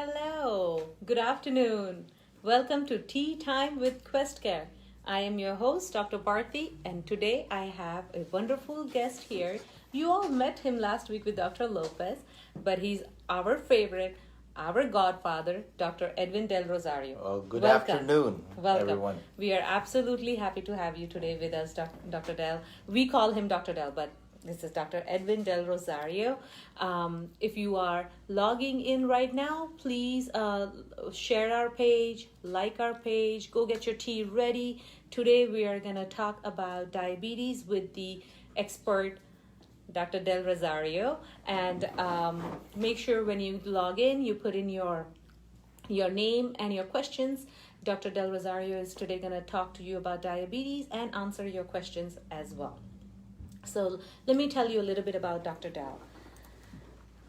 Hello, good afternoon. Welcome to Tea Time with QuestCare. I am your host, Dr. Bharti, and today I have a wonderful guest here. You all met him last week with Dr. Lopez, but he's our favorite, our godfather, Dr. Edwin Del Rosario. Good Welcome. afternoon, Welcome. everyone. We are absolutely happy to have you today with us, Dr. Del. We call him Dr. Del, but this is Dr. Edwin Del Rosario. If you are logging in right now, please share our page, like our page, go get your tea ready. Today we are going to talk about diabetes with the expert Dr. Del Rosario. And make sure when you log in, you put in your name and your questions. Dr. Del Rosario is today going to talk to you about diabetes and answer your questions as well. So let me tell you a little bit about Dr. Del.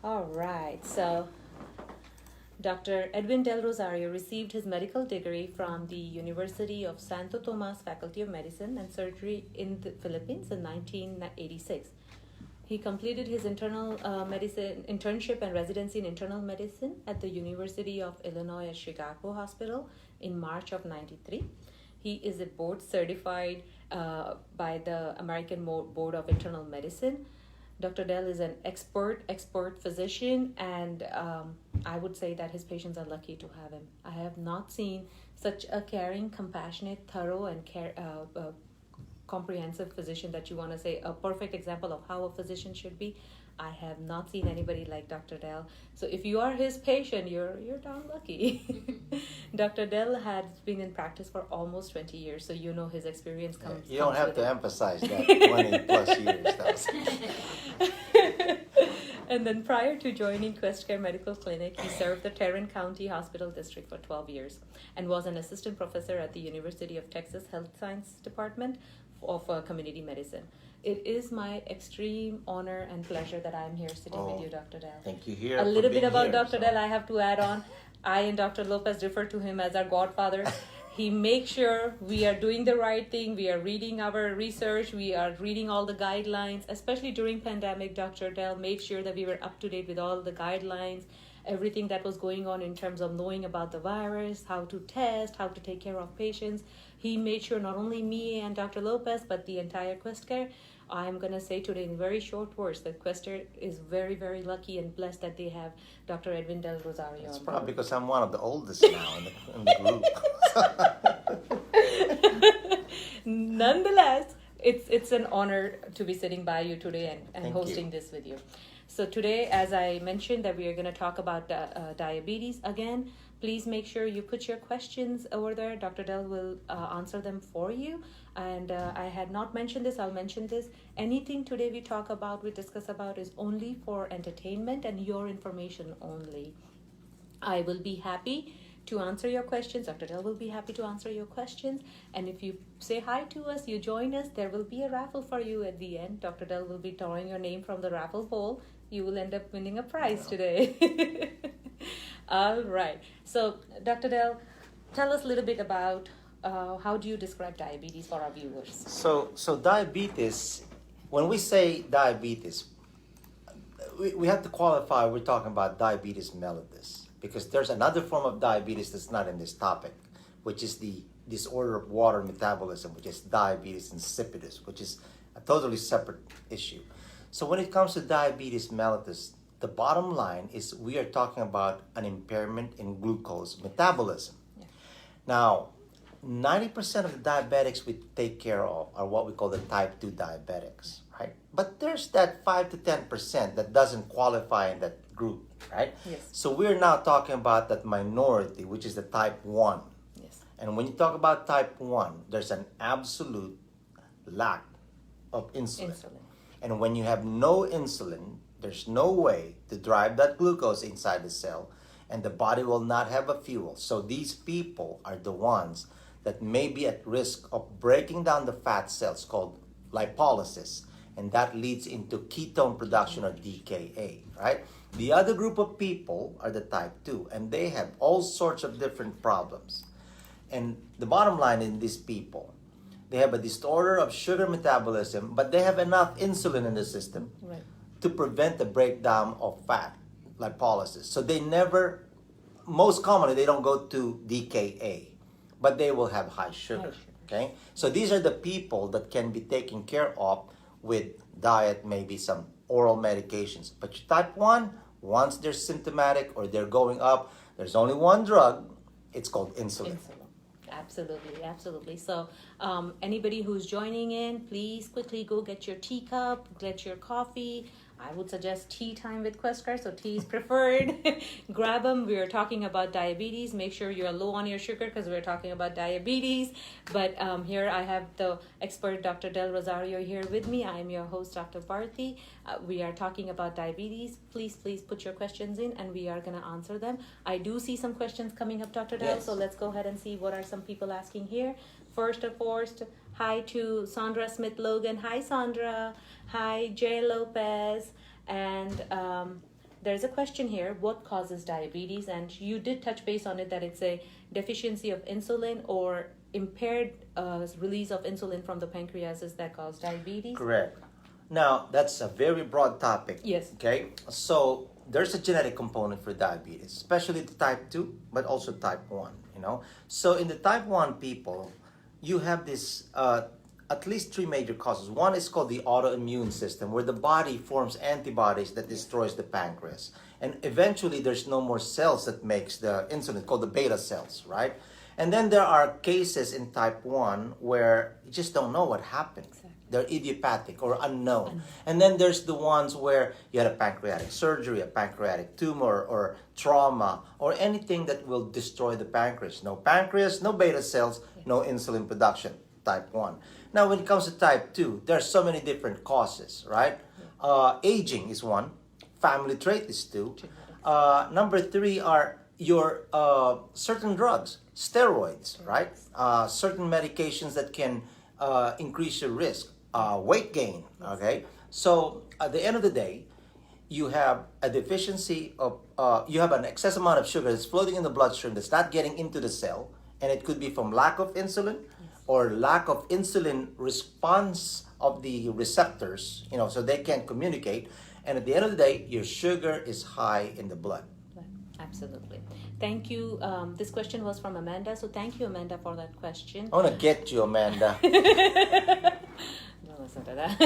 All right, so Dr. Edwin Del Rosario received his medical degree from the University of Santo Tomas Faculty of Medicine and Surgery in the Philippines in 1986. He completed his internal medicine internship and residency in internal medicine at the University of Illinois at Chicago Hospital in March of 93. He is a board certified by the American Board of Internal Medicine. Dr. Del is an expert physician, and I would say that his patients are lucky to have him. I have not seen such a caring, compassionate, thorough, and comprehensive physician that you want to say a perfect example of how a physician should be. I have not seen anybody like Dr. Del. So if you are his patient, you're darn lucky. Dr. Del has been in practice for almost 20 years, so you know his experience comes. You don't have to emphasize that 20 plus years. And then prior to joining QuestCare Medical Clinic, he served the Tarrant County Hospital District for 12 years and was an assistant professor at the University of Texas Health Science Department of Community Medicine. It is my extreme honor and pleasure that I'm here sitting with you, Dr. Del. Thank you here. A little bit about Dr. Del I have to add on. I and Dr. Lopez refer to him as our godfather. He makes sure we are doing the right thing. We are reading our research. We are reading all the guidelines. Especially during pandemic, Dr. Del made sure that we were up to date with all the guidelines, everything that was going on in terms of knowing about the virus, how to test, how to take care of patients. He made sure not only me and Dr. Lopez, but the entire QuestCare. I'm going to say today in very short words that QuestCare is very, very lucky and blessed that they have Dr. Edwin Del Rosario. It's probably because I'm one of the oldest now in the group. Nonetheless, it's an honor to be sitting by you today and hosting this with you. So today, as I mentioned, that we are going to talk about diabetes again. Please make sure you put your questions over there. Dr. Del will answer them for you. And I had not mentioned this, I'll mention this. Anything today we discuss about is only for entertainment and your information only. I will be happy to answer your questions. Dr. Del will be happy to answer your questions. And if you say hi to us, you join us, there will be a raffle for you at the end. Dr. Del will be drawing your name from the raffle bowl. You will end up winning a prize today. All right. So, Dr. Del, tell us a little bit about how do you describe diabetes for our viewers? So diabetes, when we say diabetes, we have to qualify we're talking about diabetes mellitus, because there's another form of diabetes that's not in this topic, which is the disorder of water metabolism, which is diabetes insipidus, which is a totally separate issue. So when it comes to diabetes mellitus, the bottom line is we are talking about an impairment in glucose metabolism. Yeah. Now, 90% of the diabetics we take care of are what we call the type 2 diabetics, right? But there's that 5 to 10% that doesn't qualify in that group, right? Yes. So we're now talking about that minority, which is the type 1. Yes. And when you talk about type 1, there's an absolute lack of insulin. And when you have no insulin, there's no way to drive that glucose inside the cell, and the body will not have a fuel. So these people are the ones that may be at risk of breaking down the fat cells called lipolysis, and that leads into ketone production or DKA, right? The other group of people are the type 2, and they have all sorts of different problems. And the bottom line in these people, they have a disorder of sugar metabolism, but they have enough insulin in the system to prevent the breakdown of fat lipolysis. So they never most commonly they don't go to DKA, but they will have high sugar. High sugar. Okay, so these are the people that can be taken care of with diet, maybe some oral medications. But type 1, once they're symptomatic or they're going up, there's only one drug. It's called insulin. Absolutely, absolutely. So anybody who's joining in, please quickly go get your teacup, get your coffee. I would suggest tea time with Questcar, so tea is preferred. Grab them. We are talking about diabetes. Make sure you're low on your sugar because we're talking about diabetes. But here I have the expert, Dr. Del Rosario, here with me. I am your host, Dr. Bharti. We are talking about diabetes. Please put your questions in and we are going to answer them. I do see some questions coming up, Dr. Del, Yes. so let's go ahead and see what are some people asking here. First of all, hi to Sandra Smith-Logan. Hi, Sandra. Hi, Jay Lopez. And there's a question here. What causes diabetes? And you did touch base on it, that it's a deficiency of insulin or impaired release of insulin from the pancreases that cause diabetes. Correct. Now, that's a very broad topic. Yes. Okay, so there's a genetic component for diabetes, especially the type 2, but also type 1, you know. So in the type 1 people, you have this at least 3 major causes. One is called the autoimmune system, where the body forms antibodies that destroys the pancreas. And eventually there's no more cells that makes the insulin, called the beta cells, right? And then there are cases in type 1 where you just don't know what happened. Exactly. They're idiopathic or unknown. And then there's the ones where you had a pancreatic surgery, a pancreatic tumor, or trauma, or anything that will destroy the pancreas. No pancreas, no beta cells, no insulin production, type 1. Now, when it comes to type 2, there are so many different causes, right? Aging is one. Family trait is 2. Number 3 are your certain drugs, steroids, right? Certain medications that can increase your risk. Weight gain, okay? So at the end of the day, you have a deficiency of, you have an excess amount of sugar that's floating in the bloodstream that's not getting into the cell, and it could be from lack of insulin or lack of insulin response of the receptors, you know, so they can't communicate. And at the end of the day, your sugar is high in the blood. Absolutely. Thank you. This question was from Amanda. So thank you, Amanda, for that question. I want to get you, Amanda. Don't listen to that.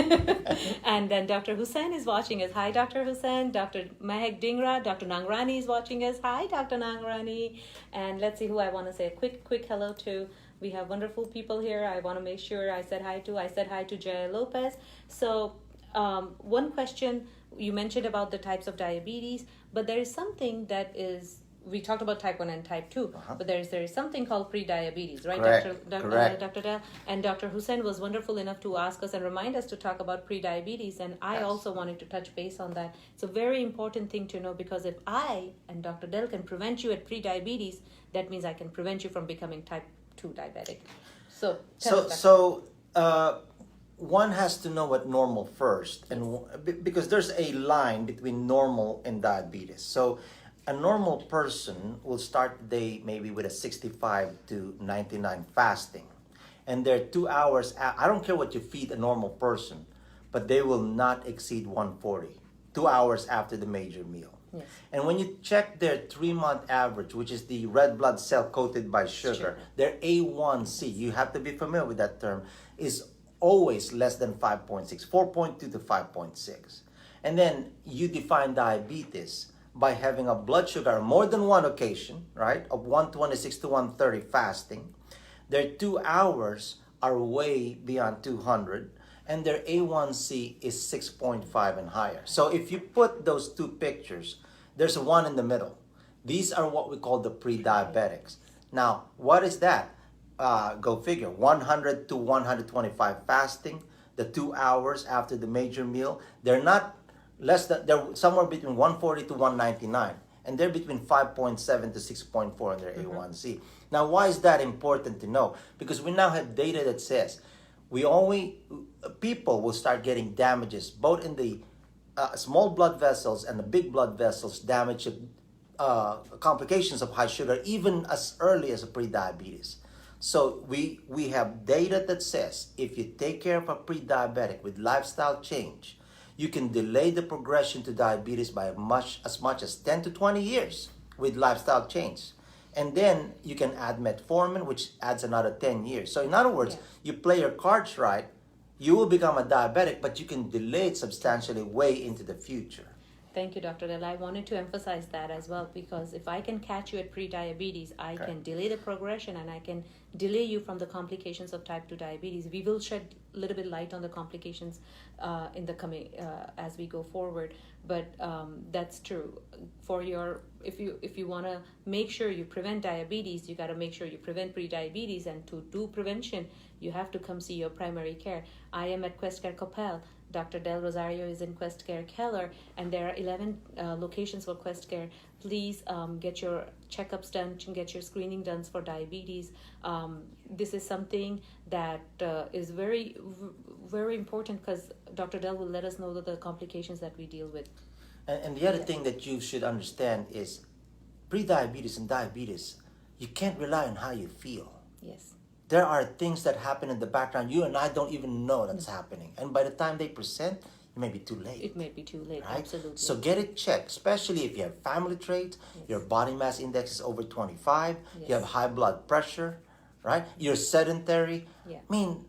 And then Dr. Hussain is watching us. Hi, Dr. Hussain. Dr. Mahek Dingra. Dr. Nangrani is watching us. Hi, Dr. Nangrani. And let's see who I want to say a quick hello to. We have wonderful people here. I want to make sure I said hi to. I said hi to Jay Lopez. So one question, you mentioned about the types of diabetes, but there is something that is, we talked about type 1 and type 2, but there is something called pre-diabetes, right? Correct. Dr. Del? And Dr. Hussain was wonderful enough to ask us and remind us to talk about pre-diabetes, and I also wanted to touch base on that. It's a very important thing to know, because if I and Dr. Del can prevent you at pre-diabetes, that means I can prevent you from becoming type 2 diabetic. So one has to know what normal first, and because there's a line between normal and diabetes. So a normal person will start the day maybe with a 65 to 99 fasting, and they're 2 hours. I don't care what you feed a normal person, but they will not exceed 140 2 hours after the major meal. Yes. And when you check their 3-month average, which is the red blood cell coated by sugar, their A1C, you have to be familiar with that term, is always less than 5.6, 4.2 to 5.6. And then you define diabetes by having a blood sugar on more than one occasion, right, of 126 to 130 fasting. Their 2 hours are way beyond 200, and their A1C is 6.5 and higher. So if you put those two pictures, there's a one in the middle. These are what we call the pre-diabetics. Now, what is that? Go figure, 100 to 125 fasting, the 2 hours after the major meal. They're not less than, they're somewhere between 140 to 199, and they're between 5.7 to 6.4 in their A1C. Now, why is that important to know? Because we now have data that says people will start getting damages both in the small blood vessels and the big blood vessels, damage complications of high sugar, even as early as a pre-diabetes. So we have data that says if you take care of a pre-diabetic with lifestyle change, you can delay the progression to diabetes by as much as 10 to 20 years. with lifestyle change. And then you can add metformin, which adds another 10 years. So, in other words, Yeah. you play your cards right, you will become a diabetic, but you can delay it substantially way into the future. Thank you, Dr. Del. I wanted to emphasize that as well, because if I can catch you at pre-diabetes, I Correct. can delay the progression and I can delay you from the complications of type 2 diabetes. We will shed a little bit light on the complications in the coming as we go forward, but that's true. For your, if you want to make sure you prevent diabetes, you got to make sure you prevent pre-diabetes, and to do prevention, you have to come see your primary care. I am at Quest Care Coppell. Dr. Del Rosario is in Quest Care Keller, and there are 11 locations for Quest Care. Please get your checkups done, get your screening done for diabetes. This is something that is very, very important, because Dr. Del will let us know the complications that we deal with. And the other thing that you should understand is pre-diabetes and diabetes, you can't rely on how you feel. Yes. There are things that happen in the background you and I don't even know that's happening. And by the time they present, it may be too late. It may be too late, right? absolutely. So get it checked, especially if you have family traits, Yes. your body mass index is over 25, Yes. you have high blood pressure, right? You're sedentary. Yeah. I mean,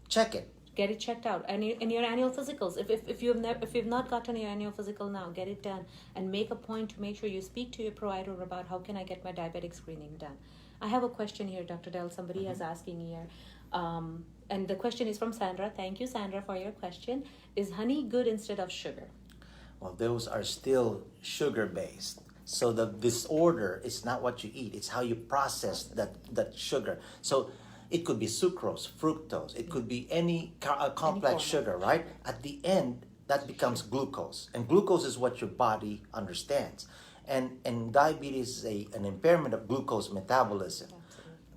check it. Get it checked out, and your annual physicals. If you've not gotten your annual physical now, get it done, and make a point to make sure you speak to your provider about how can I get my diabetic screening done. I have a question here, Dr. Del. Somebody is asking here, and the question is from Sandra. Thank you, Sandra, for your question. Is honey good instead of sugar? Well, those are still sugar-based. So the disorder is not what you eat; it's how you process that sugar. So it could be sucrose, fructose. It could be any complex form. sugar, right? At the end, that becomes glucose, and glucose is what your body understands. And diabetes is an impairment of glucose metabolism.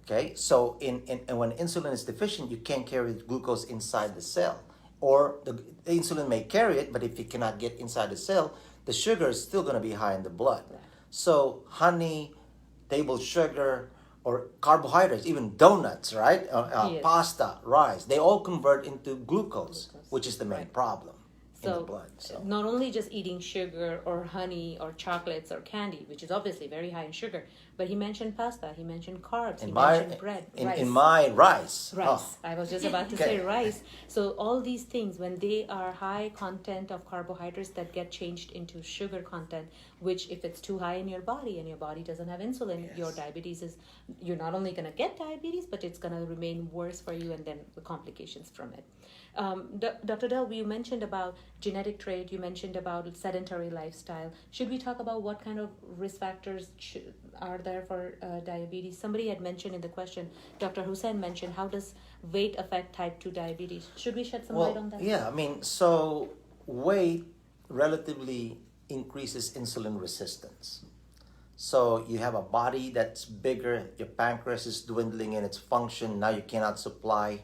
Okay, so and when insulin is deficient, you can't carry the glucose inside the cell, or the insulin may carry it, but if it cannot get inside the cell, the sugar is still going to be high in the blood. So honey, table sugar, or carbohydrates, even donuts, right? Yes. Pasta, rice, they all convert into glucose, which is the main Right. problem in the So, blood. So not only just eating sugar or honey or chocolates or candy, which is obviously very high in sugar, but he mentioned pasta, he mentioned carbs, he mentioned bread, rice. in my rice. Rice. I was just about to Okay. say rice. So all these things, when they are high content of carbohydrates that get changed into sugar content, which if it's too high in your body and your body doesn't have insulin, Yes. your diabetes is, you're not only going to get diabetes, but it's going to remain worse for you, and then the complications from it. Dr. Del, you mentioned about genetic trait, you mentioned about sedentary lifestyle. Should we talk about what kind of risk factors are there for diabetes? Somebody had mentioned in the question, Dr. Hussain mentioned, how does weight affect type 2 diabetes? Should we shed some light on that? Yeah, I mean, so weight relatively increases insulin resistance. So you have a body that's bigger, your pancreas is dwindling in its function, now you cannot supply,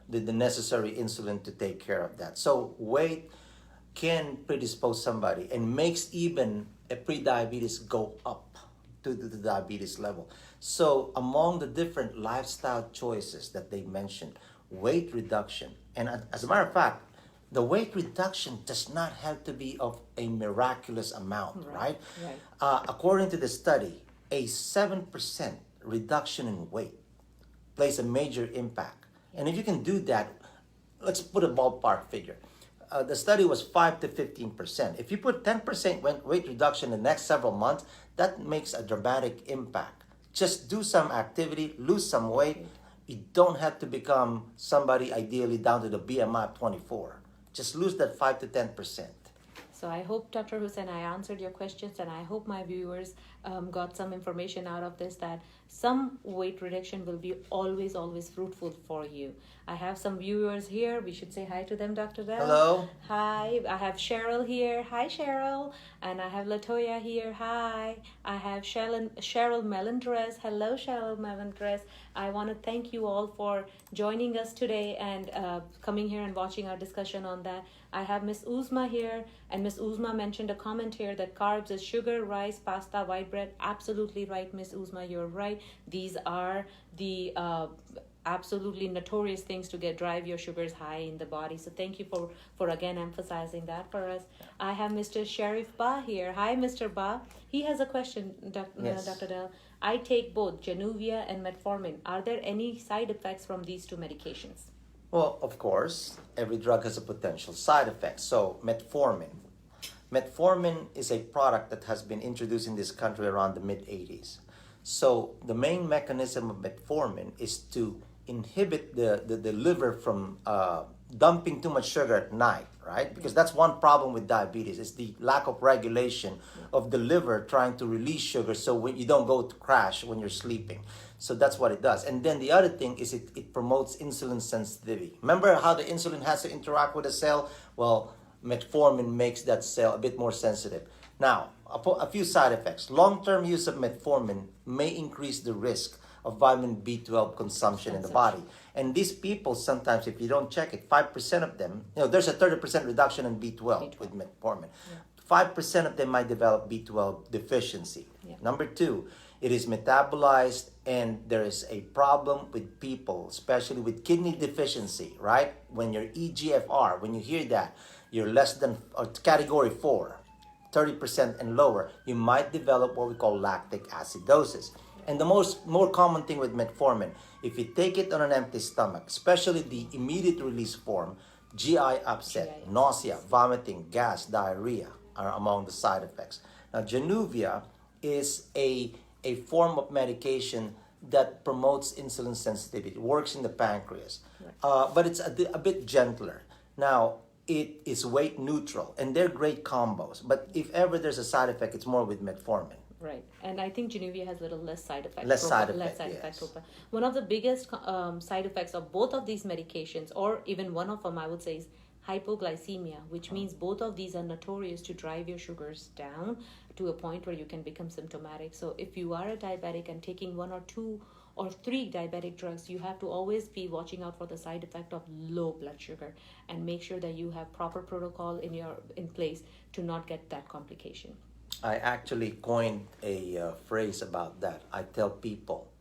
the necessary insulin to take care of that. So weight can predispose somebody and makes even a pre-diabetes go up to the diabetes level. So among the different lifestyle choices that they mentioned, weight reduction, and as a matter of fact, the weight reduction does not have to be of a miraculous amount, right? According to the study, a 7% reduction in weight plays a major impact. And if you can do that, let's put a ballpark figure. The study was 5 to 15%. If you put 10% weight reduction in the next several months, that makes a dramatic impact. Just do some activity, lose some weight. You don't have to become somebody ideally down to the BMI of 24. Just lose that 5 to 10%. So I hope, Dr. Hussain, I answered your questions, and I hope my viewers got some information out of this, that some weight reduction will be always fruitful for you. I have some viewers here. We should say hi to them, Dr. Del. Hello. Hi. I have Cheryl here. Hi, Cheryl. And I have Latoya here. Hi. I have Cheryl Melendres. Hello, Cheryl Melendres. I want to thank you all for joining us today and coming here and watching our discussion on that. I have Miss Uzma here, and Miss Uzma mentioned a comment here that carbs is sugar, rice, pasta, white bread. Absolutely right, Miss Uzma, you're right. These are the absolutely notorious things to drive your sugars high in the body. So thank you for again emphasizing that for us. I have Mr. Sharif Ba here. Hi, Mr. Ba. He has a question, Yes. Dr. Dell. I take both Januvia and metformin. Are there any side effects from these two medications? Well, of course, every drug has a potential side effect. So, metformin. Metformin is a product that has been introduced in this country around the mid 80s. So, the main mechanism of metformin is to inhibit the liver from dumping too much sugar at night, right? Because that's one problem with diabetes is the lack of regulation of the liver trying to release sugar so when you don't go to crash when you're sleeping. So that's what it does. And then the other thing is it promotes insulin sensitivity. Remember how the insulin has to interact with the cell? Well, metformin makes that cell a bit more sensitive. Now, a few side effects. Long-term use of metformin may increase the risk of vitamin B12 consumption in the body. And these people sometimes, if you don't check it, 5% of them, there's a 30% reduction in B12 with metformin. 5% of them might develop B12 deficiency. Number two, it is metabolized and there is a problem with people, especially with kidney deficiency, right? When your EGFR, when you hear that, you're less than category 4, 30% and lower, you might develop what we call lactic acidosis. And the more common thing with metformin, if you take it on an empty stomach, especially the immediate release form, GI upset, nausea, vomiting, gas, diarrhea are among the side effects. Now, Januvia is a form of medication that promotes insulin sensitivity. It works in the pancreas, but it's a bit gentler. Now, it is weight neutral, and they're great combos. But if ever there's a side effect, it's more with metformin. Right, and I think Januvia has a little less side effect. Less side effect. One of the biggest side effects of both of these medications, or even one of them, I would say, is hypoglycemia, which means both of these are notorious to drive your sugars down to a point where you can become symptomatic. So if you are a diabetic and taking 1 or 2 or 3 diabetic drugs, you have to always be watching out for the side effect of low blood sugar and make sure that you have proper protocol in place to not get that complication. I actually coined a phrase about that. I tell people,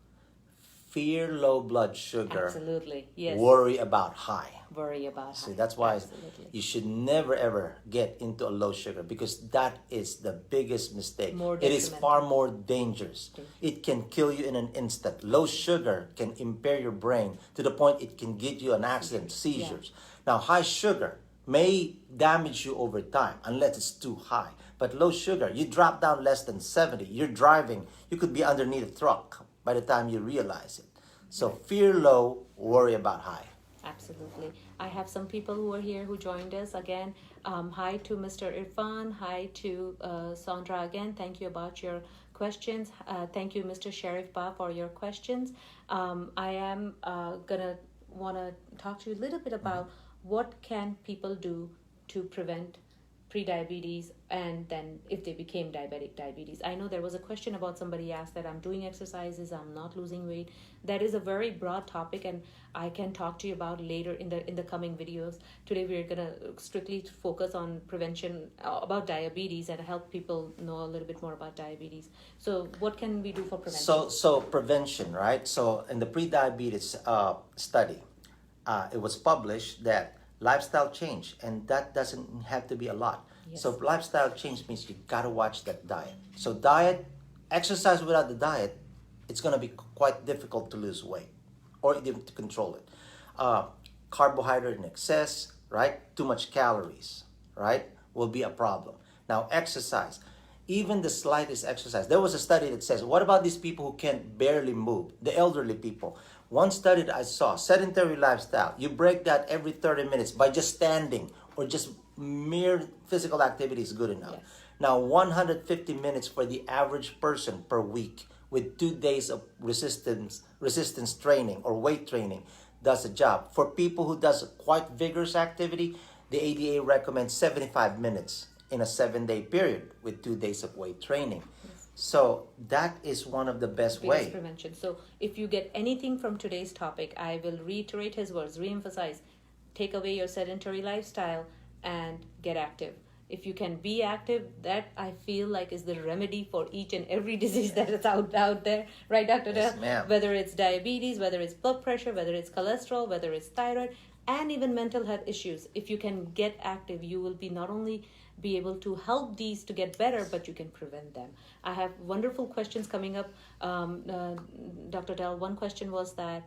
fear low blood sugar. Absolutely, yes. Worry about high. Worry about See, high. that's why Absolutely. you should never ever get into a low sugar because that is the biggest mistake. It is far more dangerous. It can kill you in an instant. Low sugar can impair your brain to the point it can give you an accident, seizures. Now, high sugar may damage you over time unless it's too high. But low sugar, you drop down less than 70, you're driving, you could be underneath a truck by the time you realize it. So fear low, worry about high. Absolutely. I have some people who are here who joined us again. Hi to Mr. Irfan. Hi to Sandra again. Thank you about your questions. Thank you, Mr. Sharif Ba, for your questions. I am gonna want to talk to you a little bit about what can people do to prevent pre-diabetes and then if they became diabetes. I know there was a question about somebody asked that I'm doing exercises, I'm not losing weight. That is a very broad topic and I can talk to you about later in the coming videos. Today we're going to strictly focus on prevention about diabetes and help people know a little bit more about diabetes. So what can we do for prevention? So prevention, right? So in the pre-diabetes study, it was published that lifestyle change, and that doesn't have to be a lot. Yes. So lifestyle change means you gotta watch that diet. So diet, exercise without the diet, it's gonna be quite difficult to lose weight or even to control it. Carbohydrate in excess, right? Too much calories, right? Will be a problem. Now exercise, even the slightest exercise. There was a study that says, what about these people who can't barely move? The elderly people. One study that I saw, sedentary lifestyle, you break that every 30 minutes by just standing or just mere physical activity is good enough. Yes. Now, 150 minutes for the average person per week with 2 days of resistance training or weight training does the job. For people who does quite vigorous activity, the ADA recommends 75 minutes in a 7-day period with 2 days of weight training. Yes. So that is one of the best ways. Prevention. So if you get anything from today's topic, I will reiterate his words, reemphasize, take away your sedentary lifestyle and get active. If you can be active, that I feel like is the remedy for each and every disease that is out there, right, Dr. Yes, Dell? ma'am. Whether it's diabetes, whether it's blood pressure, whether it's cholesterol, whether it's thyroid, and even mental health issues. If you can get active, you will be not only be able to help these to get better, but you can prevent them. I have wonderful questions coming up. Dr. Dell, one question was that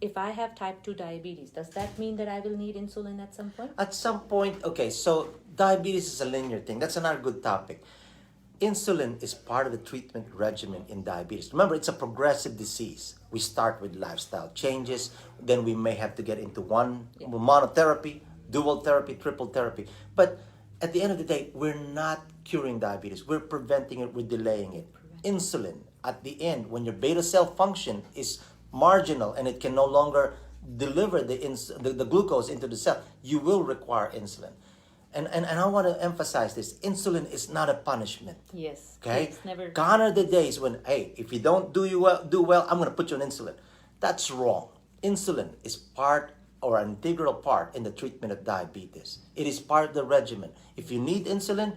if I have type 2 diabetes, does that mean that I will need insulin at some point? At some point, okay, so diabetes is a linear thing. That's another good topic. Insulin is part of the treatment regimen in diabetes. Remember, it's a progressive disease. We start with lifestyle changes, then we may have to get into one monotherapy, dual therapy, triple therapy. But at the end of the day, we're not curing diabetes. We're preventing it, we're delaying it. Insulin, at the end, when your beta cell function is marginal and it can no longer deliver the glucose into the cell, you will require insulin. And I want to emphasize this. Insulin is not a punishment. Yes. Okay? It's never... Gone are the days when, hey, if you don't do well, I'm going to put you on insulin. That's wrong. Insulin is part or an integral part in the treatment of diabetes. It is part of the regimen. If you need insulin,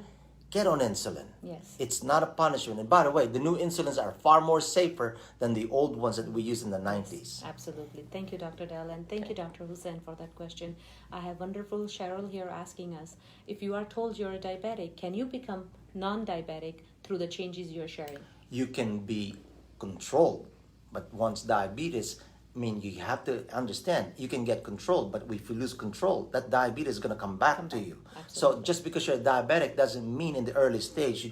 get on insulin. Yes. It's not a punishment. And by the way, the new insulins are far more safer than the old ones that we used in the 90s. Absolutely. Thank you, Dr. Dell, and thank you, Dr. Hussain, for that question. I have wonderful Cheryl here asking us, if you are told you're a diabetic, can you become non-diabetic through the changes you're sharing? You can be controlled, but once diabetes, I mean, you have to understand, you can get controlled, but if you lose control, that diabetes is going to come back to you. Absolutely. So just because you're a diabetic doesn't mean in the early stage you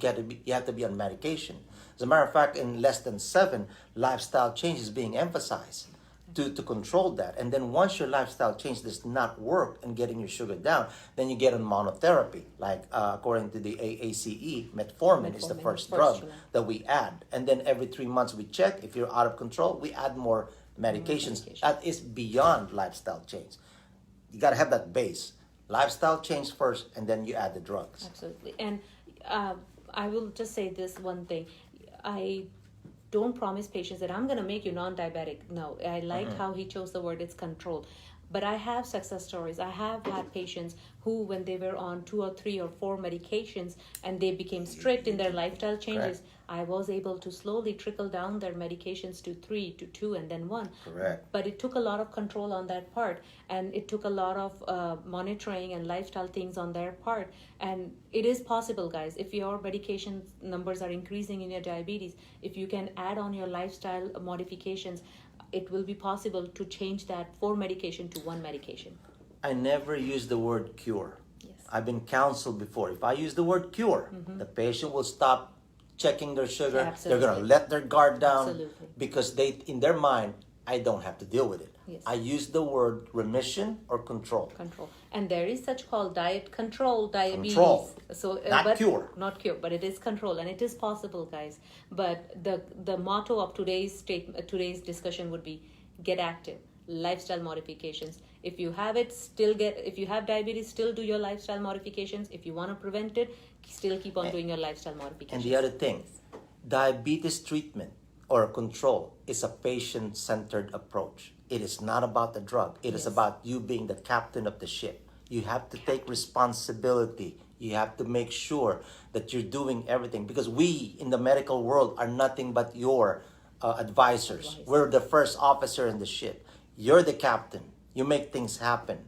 have to be on medication. As a matter of fact, in less than 7, lifestyle change is being emphasized to control that. And then once your lifestyle change does not work in getting your sugar down, then you get on monotherapy. Like according to the AACE, metformin is the first drug that we add. And then every 3 months we check. If you're out of control, we add more medications. That is beyond lifestyle change. You got to have that base. Lifestyle change first, and then you add the drugs. Absolutely. And I will just say this one thing. I don't promise patients that I'm going to make you non-diabetic. No, I like how he chose the word, it's controlled. But I have success stories. I have had patients who, when they were on 2 or 3 or 4 medications and they became strict in their lifestyle changes, Correct. I was able to slowly trickle down their medications to 3, to 2, and then 1. Correct. But it took a lot of control on that part, and it took a lot of monitoring and lifestyle things on their part. And it is possible, guys, if your medication numbers are increasing in your diabetes, if you can add on your lifestyle modifications, it will be possible to change that 4 medication to 1 medication. I never use the word cure. Yes. I've been counseled before. If I use the word cure, the patient will stop checking their sugar. Absolutely. They're going to let their guard down. Absolutely. Because they, in their mind, I don't have to deal with it. Yes. I use the word remission or control. Control. And there is such called diet control diabetes. Control. So Not cure. Not cure, but it is control, and it is possible, guys. But the motto of today's discussion would be get active, lifestyle modifications. If you have it, if you have diabetes, still do your lifestyle modifications. If you want to prevent it, still keep on doing your lifestyle modifications. And the other thing, diabetes treatment or control is a patient-centered approach. It is not about the drug. It is about you being the captain of the ship. You have to take responsibility. You have to make sure that you're doing everything, because we in the medical world are nothing but your advisors. We're the first officer in the ship. You're the captain. You make things happen.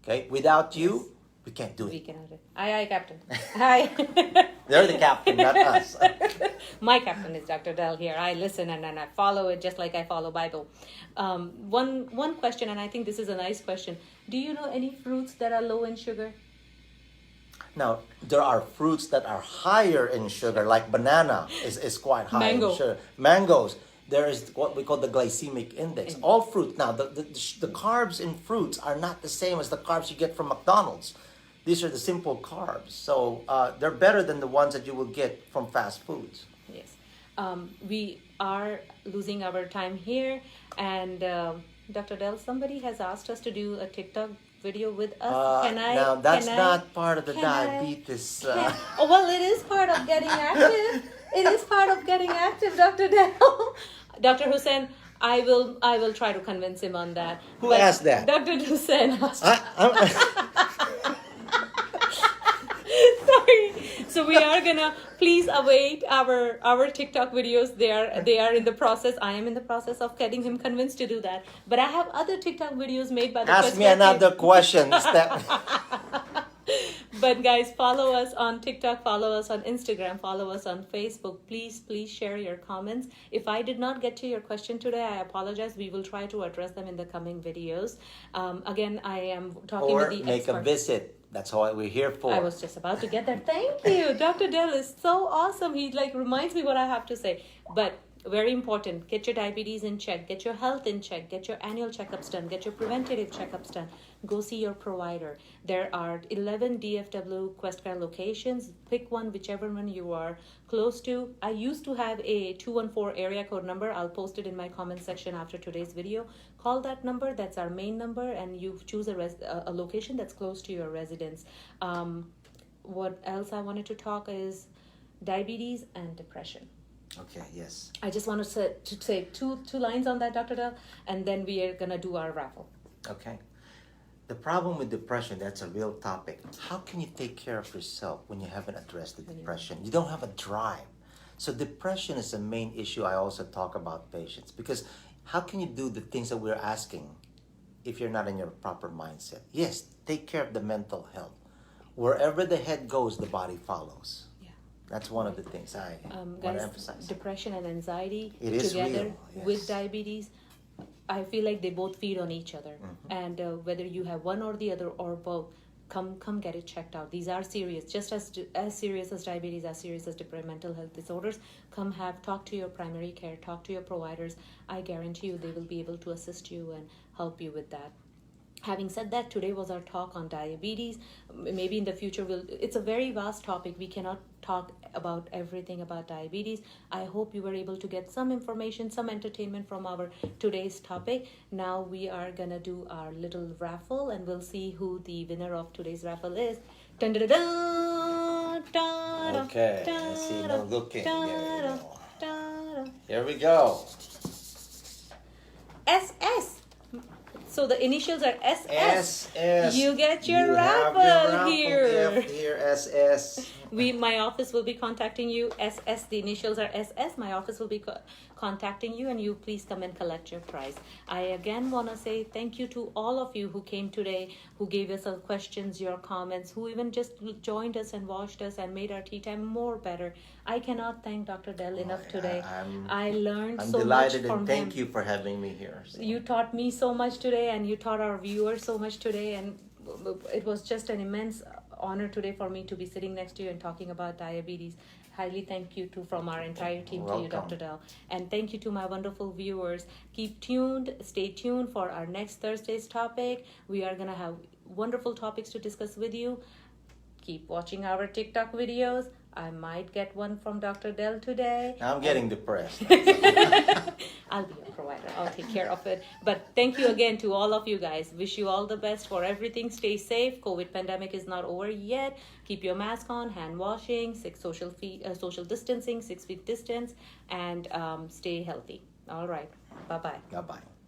Okay? Without you, we can't do it. We cannot do it. Aye, Captain. Aye. They're the captain, not us. My captain is Dr. Dell here. I listen and I follow it just like I follow Bible. One question, and I think this is a nice question. Do you know any fruits that are low in sugar? Now, there are fruits that are higher in sugar, like banana is quite high in sugar. Mangoes, there is what we call the glycemic index. All fruit. Now, the carbs in fruits are not the same as the carbs you get from McDonald's. These are the simple carbs. So they're better than the ones that you will get from fast foods. Yes. We are losing our time here. And Dr. Dell, somebody has asked us to do a TikTok video with us. Now, that's not part of the diabetes. Oh, well, it is part of getting active. It is part of getting active, Dr. Dell. Dr. Hussain, I will try to convince him on that. Who asked that? Dr. Hussain asked. So we are gonna please await our TikTok videos. They are in the process. I am in the process of getting him convinced to do that. But I have other TikTok videos made by the Ask me another question. But guys, follow us on TikTok, follow us on Instagram, follow us on Facebook. Please share your comments. If I did not get to your question today, I apologize. We will try to address them in the coming videos. Again, I am talking Or with the make expert. a visit. That's what we're here for. I was just about to get there. Thank you. Dr. Dell is so awesome. He reminds me what I have to say. But very important, get your diabetes in check, get your health in check, get your annual checkups done, get your preventative checkups done, go see your provider. There are 11 DFW QuestCare locations. Pick one, whichever one you are close to. I used to have a 214 area code number. I'll post it in my comment section after today's video. Call that number. That's our main number, and you choose a location that's close to your residence. What else I wanted to talk is diabetes and depression. Okay, yes. I just want to say two lines on that, Dr. Dell, and then we are going to do our raffle. Okay. The problem with depression, that's a real topic. How can you take care of yourself when you haven't addressed the depression? You don't have a drive. So depression is a main issue I also talk about patients, because how can you do the things that we're asking if you're not in your proper mindset? Yes, take care of the mental health. Wherever the head goes, the body follows. That's one of the things I want to emphasize. Depression and anxiety is together real, yes. with diabetes, I feel like they both feed on each other. Mm-hmm. And whether you have one or the other or both, come get it checked out. These are serious, just as serious as diabetes, as serious as mental health disorders. Talk to your primary care, talk to your providers. I guarantee you they will be able to assist you and help you with that. Having said that, today was our talk on diabetes. Maybe in the future, it's a very vast topic. We cannot talk about everything about diabetes. I hope you were able to get some information, some entertainment from our today's topic. Now we are going to do our little raffle, and we'll see who the winner of today's raffle is. Dun, dun, dun, dun, dun, Okay, dun, let's see, no dun, looking. dun, There we dun, go. dun. Here we go. SS. So the initials are SS. SS. You get your You have raffle here. F here, SS. My office will be contacting you. SS, the initials are SS. My office will be contacting you, and you please come and collect your prize. I again want to say thank you to all of you who came today, who gave us your questions, your comments, who even just joined us and watched us and made our tea time more better. I cannot thank Dr. Dell enough today. I learned so much delighted from and thank him. you for having me here. So. You taught me so much today, and you taught our viewers so much today, and it was just an immense honor today for me to be sitting next to you and talking about diabetes. Highly thank you from our entire team to you, Dr. Dell. And thank you to my wonderful viewers. Keep tuned, stay tuned for our next Thursday's topic. We are going to have wonderful topics to discuss with you. Keep watching our TikTok videos. I might get one from Dr. Dell today. I'm getting depressed. I'll be a provider. I'll take care of it. But thank you again to all of you guys. Wish you all the best for everything. Stay safe. COVID pandemic is not over yet. Keep your mask on, hand washing, social distancing, 6 feet distance, and stay healthy. All right. Bye-bye. Bye-bye.